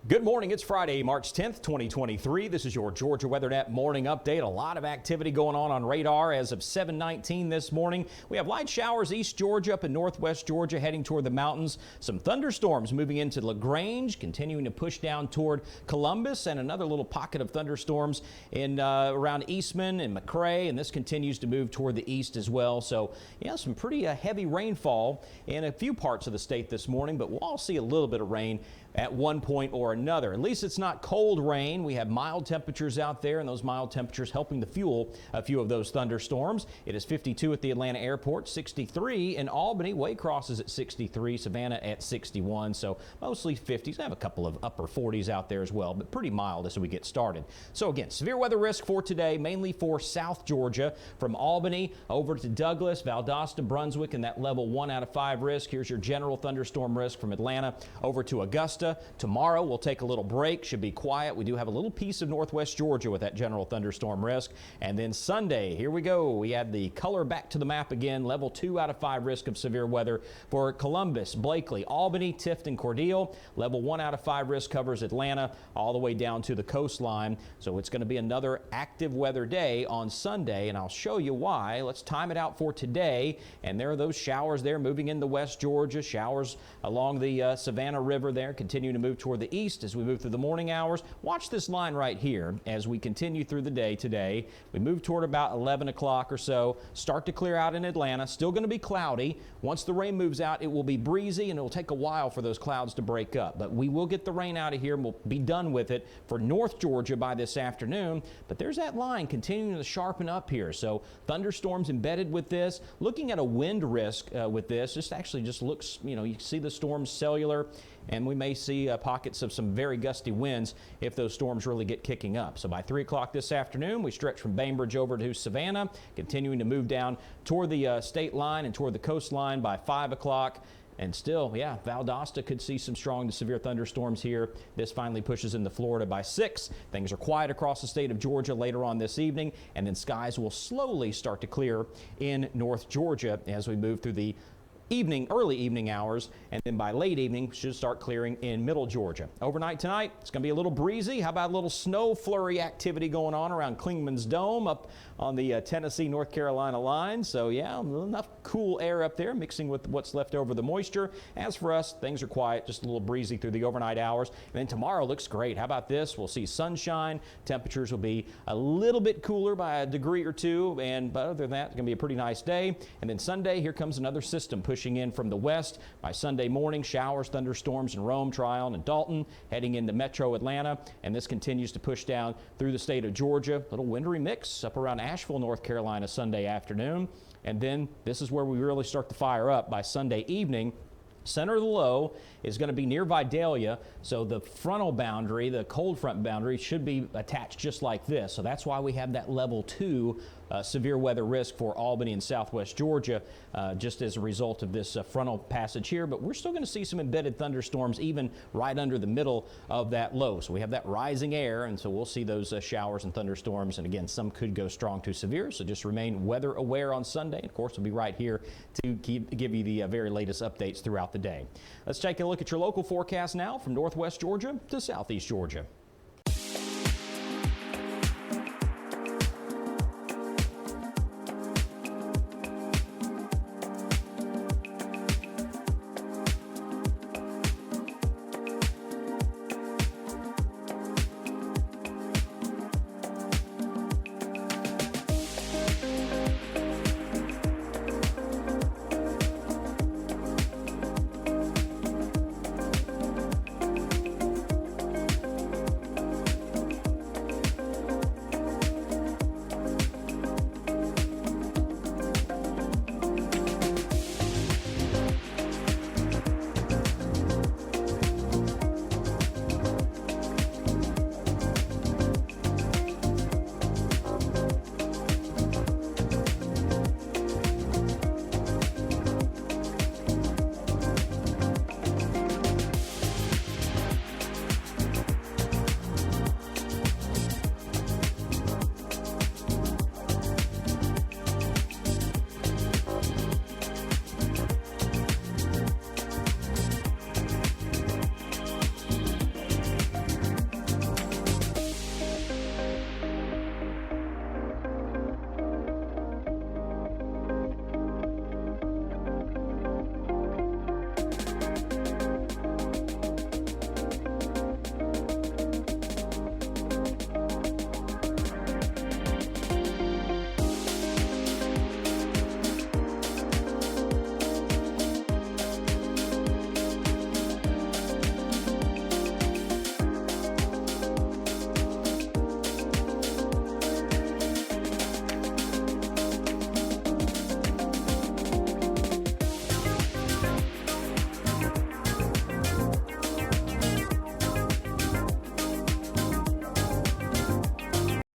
Good morning. It's Friday, March 10th, 2023. This is your Georgia WeatherNet morning update. A lot of activity going on radar as of 7:19 this morning. We have light showers east Georgia up in northwest Georgia heading toward the mountains. Some thunderstorms moving into LaGrange, continuing to push down toward Columbus, and another little pocket of thunderstorms in around Eastman and McRae, and this continues to move toward the east as well. So, yeah, some pretty heavy rainfall in a few parts of the state this morning, but we'll all see a little bit of rain at one point or another. At least it's not cold rain. We have mild temperatures out there, and those mild temperatures helping to fuel a few of those thunderstorms. It is 52 at the Atlanta airport, 63 in Albany. Waycross is at 63, Savannah at 61, so mostly 50s. I have a couple of upper 40s out there as well, but pretty mild as we get started. So again, severe weather risk for today, mainly for South Georgia, from Albany over to Douglas, Valdosta, Brunswick, and that level 1 out of 5 risk. Here's your general thunderstorm risk from Atlanta over to Augusta. Tomorrow we'll take a little break, should be quiet. We do have a little piece of northwest Georgia with that general thunderstorm risk. And then Sunday, here we go. We add the color back to the map again. Level 2 out of 5 risk of severe weather for Columbus, Blakely, Albany, Tifton, Cordele. Level 1 out of 5 risk covers Atlanta all the way down to the coastline. So it's going to be another active weather day on Sunday, and I'll show you why. Let's time it out for today. And there are those showers there moving into West Georgia, showers along the Savannah River there, continuing to move toward the east as we move through the morning hours. Watch this line right here as we continue through the day today. We move toward about 11 o'clock or so, start to clear out in Atlanta. Still going to be cloudy. Once the rain moves out, it will be breezy, and it will take a while for those clouds to break up. But we will get the rain out of here, and we'll be done with it for North Georgia by this afternoon. But there's that line continuing to sharpen up here. So thunderstorms embedded with this. Looking at a wind risk with this, this actually just looks, you see the storms cellular, and we may see pockets of some very gusty winds if those storms really get kicking up. So by 3 o'clock this afternoon, we stretch from Bainbridge over to Savannah, continuing to move down toward the state line and toward the coastline by 5 o'clock. And still, yeah, Valdosta could see some strong to severe thunderstorms here. This finally pushes into Florida by 6. Things are quiet across the state of Georgia later on this evening, and then skies will slowly start to clear in North Georgia as we move through the early evening hours, and then by late evening should start clearing in middle Georgia. Overnight tonight, it's going to be a little breezy. How about a little snow flurry activity going on around Clingman's Dome up on the Tennessee-North Carolina line? So yeah, enough cool air up there mixing with what's left over the moisture. As for us, things are quiet, just a little breezy through the overnight hours. And then tomorrow looks great. How about this? We'll see sunshine. Temperatures will be a little bit cooler by a degree or two, but other than that, it's going to be a pretty nice day. And then Sunday, here comes another system pushing in from the west. By Sunday morning, showers, thunderstorms in Rome, Tryon, and Dalton, heading into metro Atlanta, and this continues to push down through the state of Georgia. Little wintry mix up around Asheville, North Carolina Sunday afternoon, and then this is where we really start to fire up by Sunday evening. Center of the low is going to be near Vidalia, so the frontal boundary, the cold front boundary, should be attached just like this. So that's why we have that level 2 severe weather risk for Albany and southwest Georgia, just as a result of this frontal passage here. But we're still going to see some embedded thunderstorms even right under the middle of that low. So we have that rising air, and so we'll see those showers and thunderstorms. And again, some could go strong to severe, so just remain weather aware on Sunday. And of course, we'll be right here to give you the very latest updates throughout the day. Let's take a look at your local forecast now from northwest Georgia to southeast Georgia.